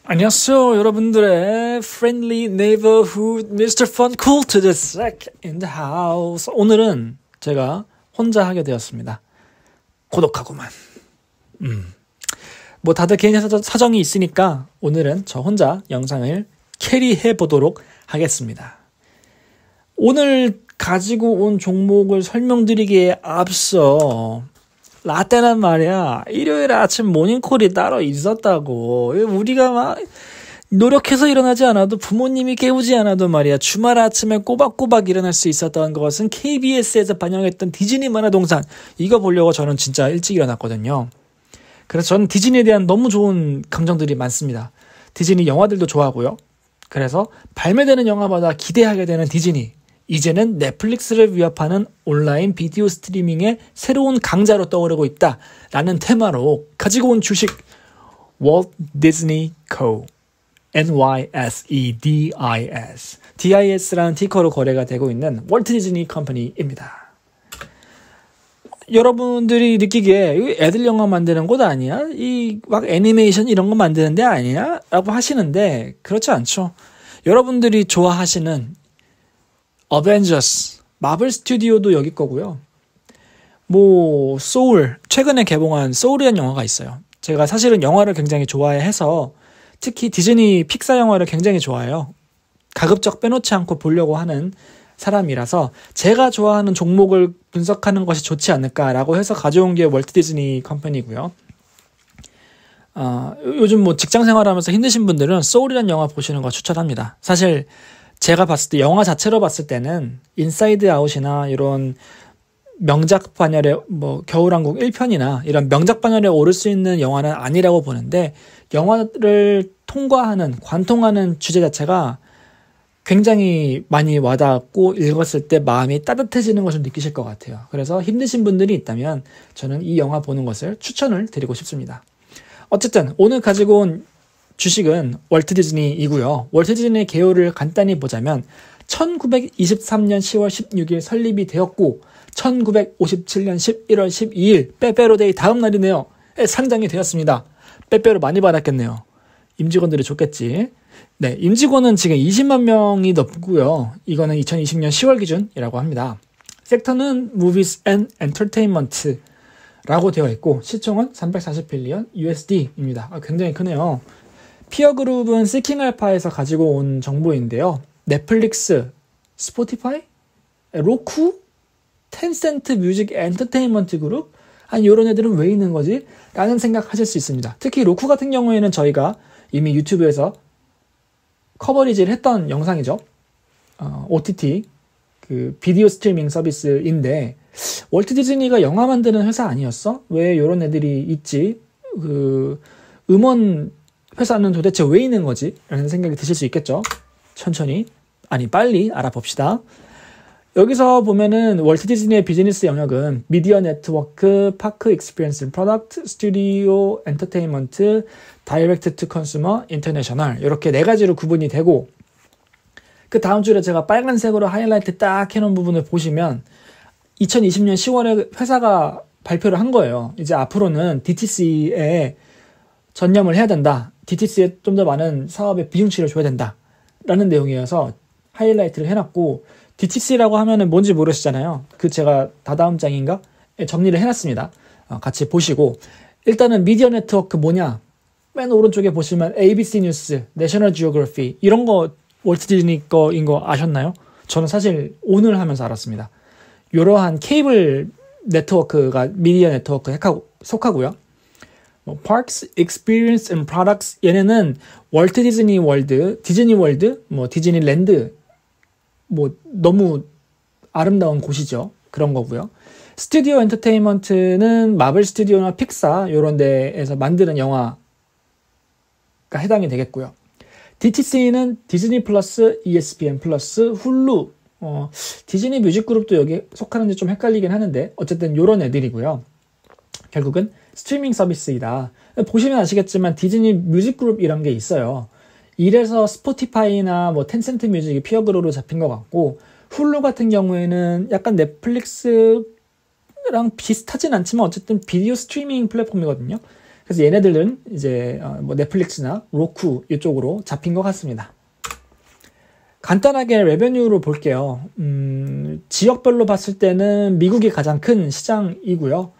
안녕하세요, 여러분들의 friendly neighborhood Mr. Fun Cool to the Sack in the house. 오늘은 제가 혼자 하게 되었습니다. 고독하구만. 뭐 다들 개인 사정이 있으니까 오늘은 저 혼자 영상을 캐리해 보도록 하겠습니다. 오늘 가지고 온 종목을 설명드리기에 앞서 라떼는 말이야, 일요일 아침 모닝콜이 따로 있었다고. 우리가 막 노력해서 일어나지 않아도, 부모님이 깨우지 않아도 말이야, 주말 아침에 꼬박꼬박 일어날 수 있었던 것은 KBS에서 반영했던 디즈니 만화동산, 이거 보려고 저는 진짜 일찍 일어났거든요. 그래서 저는 디즈니에 대한 너무 좋은 감정들이 많습니다. 디즈니 영화들도 좋아하고요. 그래서 발매되는 영화마다 기대하게 되는 디즈니, 이제는 넷플릭스를 위협하는 온라인 비디오 스트리밍의 새로운 강자로 떠오르고 있다라는 테마로 가지고 온 주식 월트 디즈니 코, NYSEDIS, DIS라는 티커로 거래가 되고 있는 월트 디즈니 컴퍼니입니다. 여러분들이 느끼기에 애들 영화 만드는 곳 아니야? 이 막 애니메이션 이런 거 만드는 데 아니야? 라고 하시는데 그렇지 않죠. 여러분들이 좋아하시는 어벤져스, 마블 스튜디오도 여기 거고요. 뭐 소울, 최근에 개봉한 소울이라는 영화가 있어요. 제가 사실은 영화를 굉장히 좋아해서 특히 디즈니 픽사 영화를 굉장히 좋아해요. 가급적 빼놓지 않고 보려고 하는 사람이라서 제가 좋아하는 종목을 분석하는 것이 좋지 않을까라고 해서 가져온 게 월트 디즈니 컴퍼니고요. 요즘 뭐 직장 생활하면서 힘드신 분들은 소울이라는 영화 보시는 거 추천합니다. 사실 제가 봤을 때, 영화 자체로 봤을 때는 인사이드 아웃이나 이런 명작 반열에, 뭐 겨울왕국 1편이나 이런 명작 반열에 오를 수 있는 영화는 아니라고 보는데, 영화를 통과하는, 관통하는 주제 자체가 굉장히 많이 와닿았고 읽었을 때 마음이 따뜻해지는 것을 느끼실 것 같아요. 그래서 힘드신 분들이 있다면 저는 이 영화 보는 것을 추천을 드리고 싶습니다. 어쨌든 오늘 가지고 온 주식은 월트 디즈니이고요. 월트 디즈니의 개요를 간단히 보자면 1923년 10월 16일 설립이 되었고 1957년 11월 12일 빼빼로데이 다음 날이네요. 상장이 되었습니다. 빼빼로 많이 받았겠네요. 임직원들이 좋겠지. 네, 임직원은 지금 20만 명이 넘고요. 이거는 2020년 10월 기준이라고 합니다. 섹터는 Movies and Entertainment 라고 되어 있고 시총은 340빌리언 USD입니다. 굉장히 크네요. 피어그룹은 시킹알파에서 가지고 온 정보인데요. 넷플릭스, 스포티파이, 로쿠, 텐센트 뮤직 엔터테인먼트 그룹? 아니 이런 애들은 왜 있는 거지? 라는 생각하실 수 있습니다. 특히 로쿠 같은 경우에는 저희가 이미 유튜브에서 커버리지를 했던 영상이죠. OTT, 그 비디오 스트리밍 서비스인데 월트 디즈니가 영화 만드는 회사 아니었어? 왜 이런 애들이 있지? 그 음원 회사는 도대체 왜 있는 거지? 라는 생각이 드실 수 있겠죠. 천천히, 아니 빨리 알아봅시다. 여기서 보면은 월트 디즈니의 비즈니스 영역은 미디어 네트워크, 파크 익스피리언스 프로덕트, 스튜디오 엔터테인먼트, 다이렉트 투 컨슈머, 인터내셔널 이렇게 네 가지로 구분이 되고 그 다음 줄에 제가 빨간색으로 하이라이트 딱 해놓은 부분을 보시면 2020년 10월에 회사가 발표를 한 거예요. 이제 앞으로는 DTC에 전념을 해야 된다. DTC에 좀 더 많은 사업에 비중치를 줘야 된다. 라는 내용이어서 하이라이트를 해놨고 DTC라고 하면은 뭔지 모르시잖아요. 그 제가 다다음 장인가? 정리를 해놨습니다. 같이 보시고 일단은 미디어 네트워크 뭐냐? 맨 오른쪽에 보시면 ABC 뉴스, 내셔널 지오그래피 이런 거 월트 디즈니 거인 거 아셨나요? 저는 사실 오늘 하면서 알았습니다. 이러한 케이블 네트워크가 미디어 네트워크에 속하고요. Parks, Experience and Products 얘네는 월트 디즈니 월드, 디즈니 월드, 뭐 디즈니랜드 뭐 너무 아름다운 곳이죠. 그런 거고요. 스튜디오 엔터테인먼트는 마블 스튜디오나 픽사 이런 데에서 만드는 영화가 해당이 되겠고요. DTC는 디즈니 플러스, ESPN 플러스, 훌루, 디즈니 뮤직 그룹도 여기 속하는지 좀 헷갈리긴 하는데 어쨌든 이런 애들이고요. 결국은 스트리밍 서비스이다. 보시면 아시겠지만 디즈니 뮤직 그룹 이런 게 있어요. 이래서 스포티파이나 뭐 텐센트 뮤직이 피어그룹으로 잡힌 것 같고 훌루 같은 경우에는 약간 넷플릭스랑 비슷하진 않지만 어쨌든 비디오 스트리밍 플랫폼이거든요. 그래서 얘네들은 이제 뭐 넷플릭스나 로쿠 이쪽으로 잡힌 것 같습니다. 간단하게 레베뉴로 볼게요. 지역별로 봤을 때는 미국이 가장 큰 시장이고요.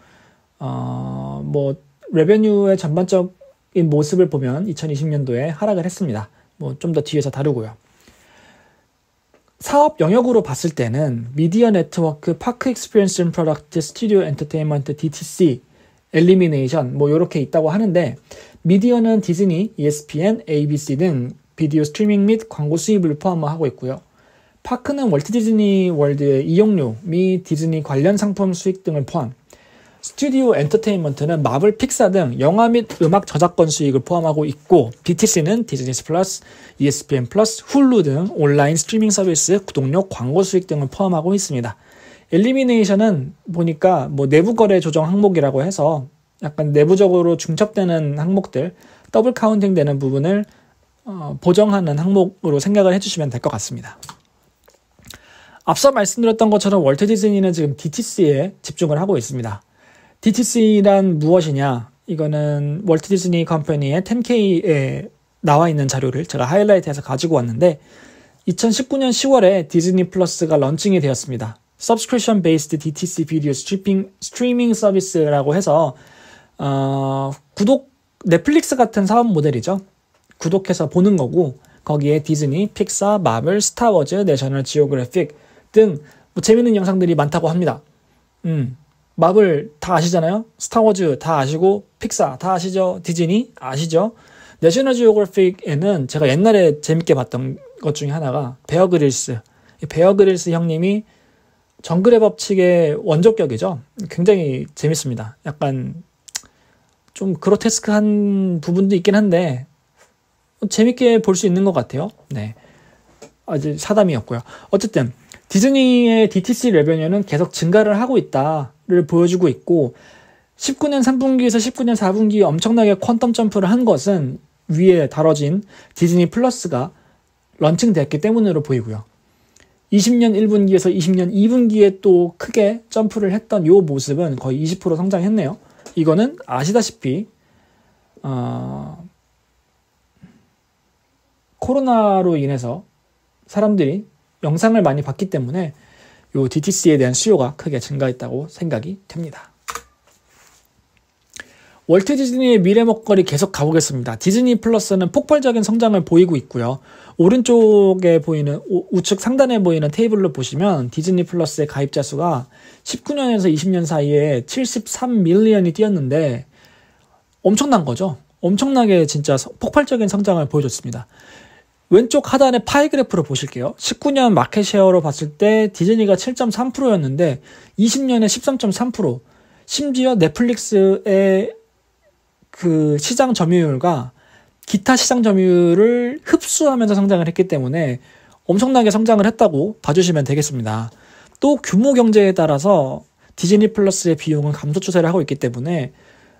뭐 레베뉴의 전반적인 모습을 보면 2020년도에 하락을 했습니다. 뭐 좀 더 뒤에서 다루고요. 사업 영역으로 봤을 때는 미디어 네트워크, 파크 익스피리언스 앤 프로덕트, 스튜디오 엔터테인먼트, DTC, 엘리미네이션 뭐 이렇게 있다고 하는데, 미디어는 디즈니, ESPN, ABC 등 비디오 스트리밍 및 광고 수입을 포함하고 있고요. 파크는 월트 디즈니 월드의 이용료 및 디즈니 관련 상품 수익 등을 포함. 스튜디오 엔터테인먼트는 마블, 픽사 등 영화 및 음악 저작권 수익을 포함하고 있고, DTC는 디즈니스 플러스, ESPN 플러스, 훌루 등 온라인 스트리밍 서비스, 구독료, 광고 수익 등을 포함하고 있습니다. 엘리미네이션은 보니까 뭐 내부 거래 조정 항목이라고 해서 약간 내부적으로 중첩되는 항목들, 더블 카운팅 되는 부분을 보정하는 항목으로 생각을 해주시면 될 것 같습니다. 앞서 말씀드렸던 것처럼 월트 디즈니는 지금 DTC에 집중을 하고 있습니다. DTC란 무엇이냐? 이거는 월트 디즈니 컴퍼니의 10K에 나와 있는 자료를 제가 하이라이트해서 가지고 왔는데, 2019년 10월에 디즈니 플러스가 런칭이 되었습니다. Subscription Based DTC Video Streaming Service라고 해서 넷플릭스 같은 사업 모델이죠. 구독해서 보는 거고, 거기에 디즈니, 픽사, 마블, 스타워즈, 내셔널 지오그래픽 등 뭐 재밌는 영상들이 많다고 합니다. 마블 다 아시잖아요. 스타워즈 다 아시고, 픽사 다 아시죠. 디즈니 아시죠. 내셔널 지오그래픽에는 제가 옛날에 재밌게 봤던 것 중에 하나가 베어 그릴스. 베어 그릴스 형님이 정글의 법칙의 원조격이죠. 굉장히 재밌습니다. 약간 좀 그로테스크한 부분도 있긴 한데 재밌게 볼 수 있는 것 같아요. 네, 아주 사담이었고요. 어쨌든 디즈니의 DTC 레베뉴는 계속 증가를 하고 있다를 보여주고 있고, 19년 3분기에서 19년 4분기에 엄청나게 퀀텀 점프를 한 것은 위에 다뤄진 디즈니 플러스가 런칭됐기 때문으로 보이고요. 20년 1분기에서 20년 2분기에 또 크게 점프를 했던 이 모습은 거의 20% 성장했네요. 이거는 아시다시피 코로나로 인해서 사람들이 영상을 많이 봤기 때문에 이 DTC에 대한 수요가 크게 증가했다고 생각이 됩니다. 월트 디즈니의 미래 먹거리 계속 가보겠습니다. 디즈니 플러스는 폭발적인 성장을 보이고 있고요. 오른쪽에 보이는, 우측 상단에 보이는 테이블로 보시면 디즈니 플러스의 가입자 수가 19년에서 20년 사이에 73밀리언이 뛰었는데 엄청난 거죠. 엄청나게 진짜 폭발적인 성장을 보여줬습니다. 왼쪽 하단의 파이 그래프로 보실게요. 19년 마켓 쉐어로 봤을 때 디즈니가 7.3%였는데 20년에 13.3%, 심지어 넷플릭스의 그 시장 점유율과 기타 시장 점유율을 흡수하면서 성장을 했기 때문에 엄청나게 성장을 했다고 봐주시면 되겠습니다. 또 규모 경제에 따라서 디즈니 플러스의 비용은 감소 추세를 하고 있기 때문에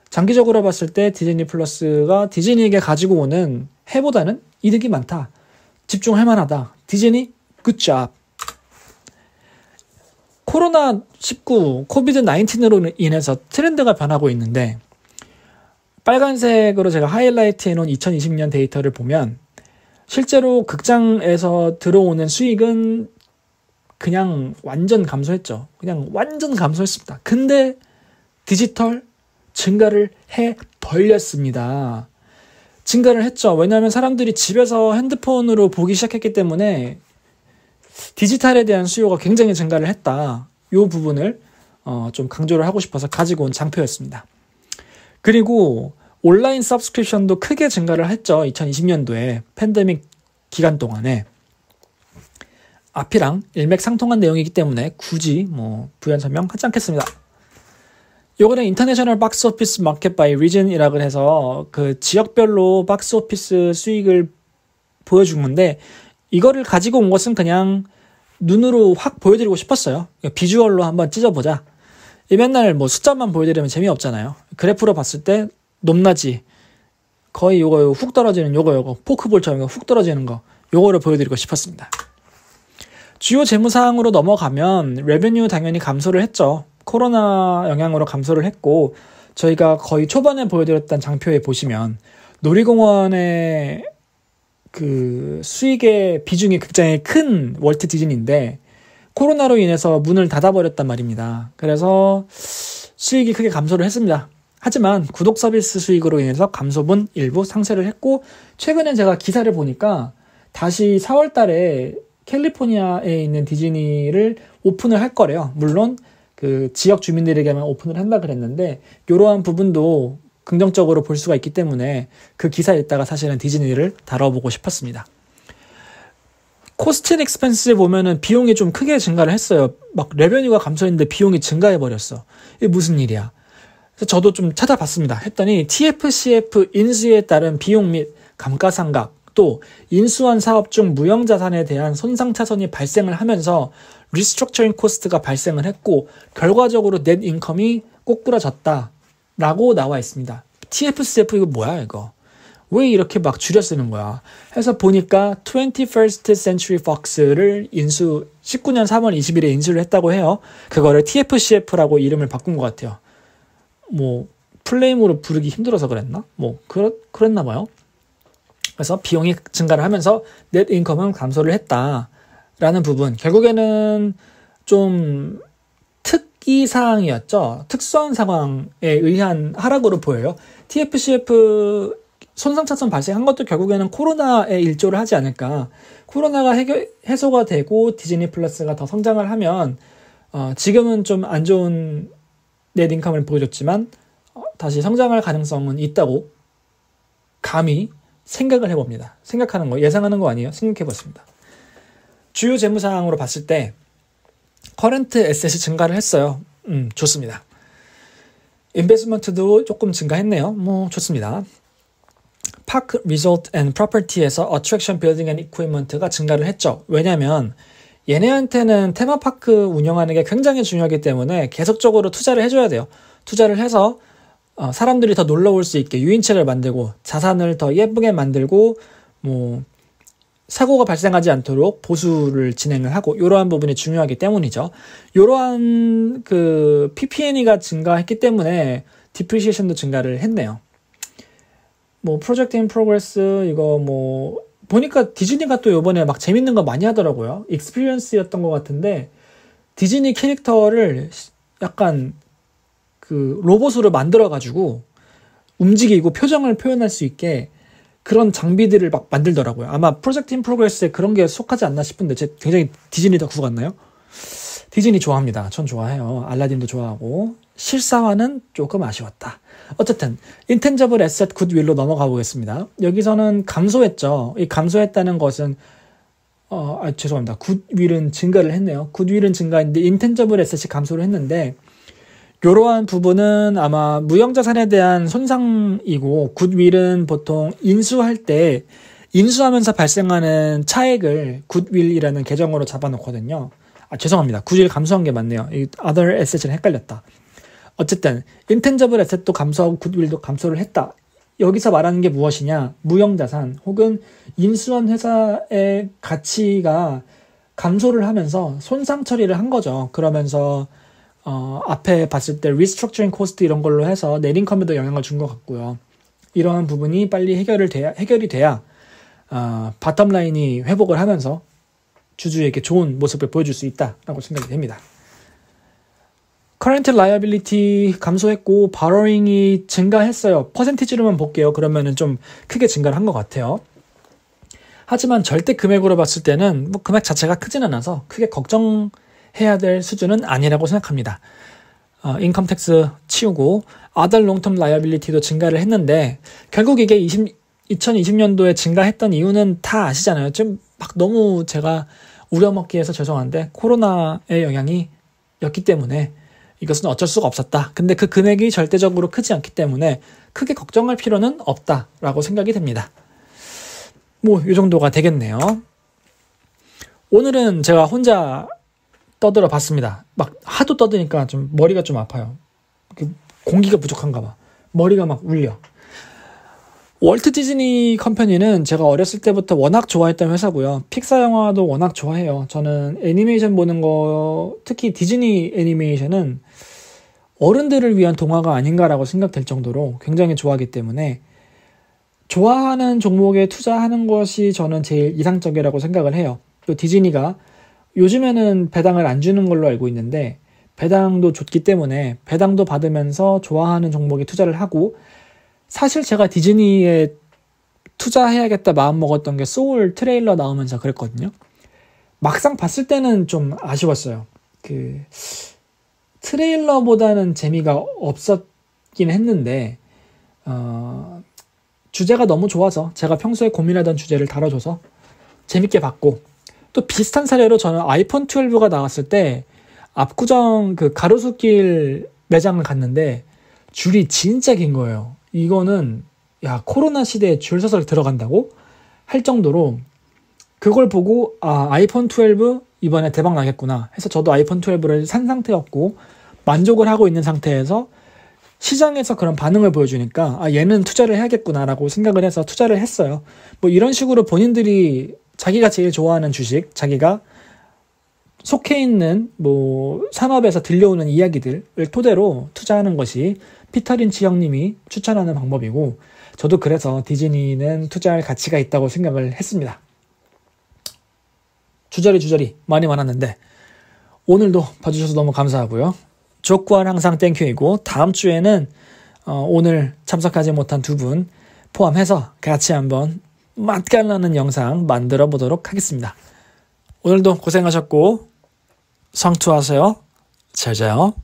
장기적으로 봤을 때 디즈니 플러스가 디즈니에게 가지고 오는 해보다는 이득이 많다. 집중할 만하다. 디즈니 굿잡. 코로나19, 코비드 19으로 인해서 트렌드가 변하고 있는데, 빨간색으로 제가 하이라이트 해놓은 2020년 데이터를 보면 실제로 극장에서 들어오는 수익은 그냥 완전 감소했죠. 그냥 완전 감소했습니다. 근데 디지털 증가를 해버렸습니다. 증가를 했죠. 왜냐하면 사람들이 집에서 핸드폰으로 보기 시작했기 때문에 디지털에 대한 수요가 굉장히 증가를 했다. 이 부분을 좀 강조를 하고 싶어서 가지고 온 장표였습니다. 그리고 온라인 서브스크립션도 크게 증가를 했죠. 2020년도에 팬데믹 기간 동안에. 앞이랑 일맥상통한 내용이기 때문에 굳이 뭐 부연 설명하지 않겠습니다. 요거는 인터내셔널 박스 오피스 마켓 바이 리전이라고 해서 그 지역별로 박스 오피스 수익을 보여준 건데, 이거를 가지고 온 것은 그냥 눈으로 확 보여드리고 싶었어요. 비주얼로 한번 찢어보자. 맨날 뭐 숫자만 보여드리면 재미없잖아요. 그래프로 봤을 때 높낮이 거의 요거 훅 떨어지는 요거 포크볼처럼 훅 떨어지는 거, 요거를 보여드리고 싶었습니다. 주요 재무사항으로 넘어가면 레베뉴 당연히 감소를 했죠. 코로나 영향으로 감소를 했고, 저희가 거의 초반에 보여드렸던 장표에 보시면 놀이공원의 그 수익의 비중이 굉장히 큰 월트 디즈니인데 코로나로 인해서 문을 닫아버렸단 말입니다. 그래서 수익이 크게 감소를 했습니다. 하지만 구독 서비스 수익으로 인해서 감소분 일부 상쇄를 했고, 최근에 제가 기사를 보니까 다시 4월 달에 캘리포니아에 있는 디즈니를 오픈을 할 거래요. 물론 그 지역 주민들에게만 오픈을 한다 그랬는데, 이러한 부분도 긍정적으로 볼 수가 있기 때문에 그 기사에 있다가 사실은 디즈니를 다뤄보고 싶었습니다. 코스트 앤 익스펜스에 보면은 비용이 좀 크게 증가를 했어요. 막 레베뉴가 감소했는데 비용이 증가해버렸어. 이게 무슨 일이야? 그래서 저도 좀 찾아봤습니다. 했더니 TFCF 인수에 따른 비용 및 감가상각, 또 인수한 사업 중 무형자산에 대한 손상차손이 발생을 하면서 리스트럭처링 코스트가 발생을 했고, 결과적으로 넷 인컴이 꼬꾸라졌다라고 나와 있습니다. TFCF 이거 뭐야 이거? 왜 이렇게 막 줄여 쓰는 거야? 해서 보니까 21st Century Fox를 19년 3월 20일에 인수를 했다고 해요. 그거를 TFCF라고 이름을 바꾼 것 같아요. 뭐 플레임으로 부르기 힘들어서 그랬나? 뭐 그랬나 봐요. 그래서 비용이 증가를 하면서 넷 인컴은 감소를 했다라는 부분, 결국에는 좀 특이사항이었죠. 특수한 상황에 의한 하락으로 보여요. TFCF 손상차손 발생한 것도 결국에는 코로나에 일조를 하지 않을까. 코로나가 해소가 되고 디즈니 플러스가 더 성장을 하면 지금은 좀 안 좋은 넷 인컴을 보여줬지만 다시 성장할 가능성은 있다고 감히 생각을 해봅니다. 생각하는 거, 예상하는 거 아니에요. 생각해봤습니다. 주요 재무사항으로 봤을 때 커런트 에셋이 증가를 했어요. 좋습니다. 인베스트먼트도 조금 증가했네요. 뭐 좋습니다. 파크 리조트 앤 프로퍼티에서 어트랙션 빌딩 앤 이퀴먼트가 증가를 했죠. 왜냐하면 얘네한테는 테마파크 운영하는 게 굉장히 중요하기 때문에 계속적으로 투자를 해줘야 돼요. 투자를 해서 사람들이 더 놀러 올 수 있게 유인책을 만들고 자산을 더 예쁘게 만들고 뭐 사고가 발생하지 않도록 보수를 진행을 하고, 이러한 부분이 중요하기 때문이죠. 이러한 그 PP&E가 증가했기 때문에 디프리시에이션도 증가를 했네요. 뭐 프로젝트 인 프로그레스 이거 뭐 보니까 디즈니가 또 이번에 막 재밌는 거 많이 하더라고요. 익스피리언스였던 것 같은데 디즈니 캐릭터를 약간 그 로봇으로 만들어가지고 움직이고 표정을 표현할 수 있게 그런 장비들을 막 만들더라고요. 아마 프로젝트 인 프로그레스에 그런 게 속하지 않나 싶은데 굉장히 디즈니 덕후 같나요? 디즈니 좋아합니다. 전 좋아해요. 알라딘도 좋아하고. 실사화는 조금 아쉬웠다. 어쨌든 인텐저블 에셋 굿윌로 넘어가 보겠습니다. 여기서는 감소했죠. 이 감소했다는 것은 죄송합니다. 굿윌은 증가를 했네요. 굿윌은 증가했는데 인텐저블 에셋이 감소를 했는데, 이러한 부분은 아마 무형자산에 대한 손상이고, 굿윌은 보통 인수할 때 인수하면서 발생하는 차액을 굿윌이라는 계정으로 잡아놓거든요. 죄송합니다. 굿윌 감소한 게 맞네요. 이 other asset을 헷갈렸다. 어쨌든 인텐저블 에셋도 감소하고 굿윌도 감소를 했다. 여기서 말하는 게 무엇이냐? 무형자산 혹은 인수한 회사의 가치가 감소를 하면서 손상 처리를 한 거죠. 그러면서 앞에 봤을 때 리스트럭처링 코스트 이런 걸로 해서 넷인컴에도 영향을 준 것 같고요. 이러한 부분이 빨리 해결이 돼야 바텀 라인이 회복을 하면서 주주에게 좋은 모습을 보여줄 수 있다라고 생각이 됩니다. current liability 감소했고 borrowing이 증가했어요. 퍼센티지로만 볼게요. 그러면은 좀 크게 증가를 한 것 같아요. 하지만 절대 금액으로 봤을 때는 뭐 금액 자체가 크진 않아서 크게 걱정해야 될 수준은 아니라고 생각합니다. 인컴 텍스 치우고 other long-term liability도 증가를 했는데, 결국 이게 2020년도에 증가했던 이유는 다 아시잖아요. 좀 막 너무 제가 우려먹기 해서 죄송한데 코로나의 영향이었기 때문에 이것은 어쩔 수가 없었다. 근데 그 금액이 절대적으로 크지 않기 때문에 크게 걱정할 필요는 없다라고 생각이 됩니다. 뭐 이 정도가 되겠네요. 오늘은 제가 혼자 떠들어 봤습니다. 막 하도 떠드니까 좀 머리가 좀 아파요. 공기가 부족한가 봐. 머리가 막 울려. 월트 디즈니 컴퍼니는 제가 어렸을 때부터 워낙 좋아했던 회사고요. 픽사 영화도 워낙 좋아해요. 저는 애니메이션 보는 거, 특히 디즈니 애니메이션은 어른들을 위한 동화가 아닌가라고 생각될 정도로 굉장히 좋아하기 때문에 좋아하는 종목에 투자하는 것이 저는 제일 이상적이라고 생각을 해요. 또 디즈니가 요즘에는 배당을 안 주는 걸로 알고 있는데 배당도 줬기 때문에 배당도 받으면서 좋아하는 종목에 투자를 하고, 사실 제가 디즈니에 투자해야겠다 마음 먹었던 게 소울 트레일러 나오면서 그랬거든요. 막상 봤을 때는 좀 아쉬웠어요. 그 트레일러보다는 재미가 없었긴 했는데 주제가 너무 좋아서, 제가 평소에 고민하던 주제를 다뤄줘서 재밌게 봤고, 또 비슷한 사례로 저는 아이폰 12가 나왔을 때 압구정 그 가로수길 매장을 갔는데 줄이 진짜 긴 거예요. 이거는 야, 코로나 시대에 줄 서서 들어간다고 할 정도로, 그걸 보고 아이폰 12 이번에 대박 나겠구나 해서 저도 아이폰 12를 산 상태였고 만족을 하고 있는 상태에서 시장에서 그런 반응을 보여주니까 얘는 투자를 해야겠구나라고 생각을 해서 투자를 했어요. 뭐 이런 식으로 본인들이 자기가 제일 좋아하는 주식, 자기가 속해 있는 뭐 산업에서 들려오는 이야기들을 토대로 투자하는 것이 피터 린치 형님이 추천하는 방법이고, 저도 그래서 디즈니는 투자할 가치가 있다고 생각을 했습니다. 주저리 많이 많았는데 오늘도 봐주셔서 너무 감사하고요. 족구할 항상 땡큐이고, 다음 주에는 오늘 참석하지 못한 두 분 포함해서 같이 한번 맛깔나는 영상 만들어 보도록 하겠습니다. 오늘도 고생하셨고 성투하세요. 잘 자요.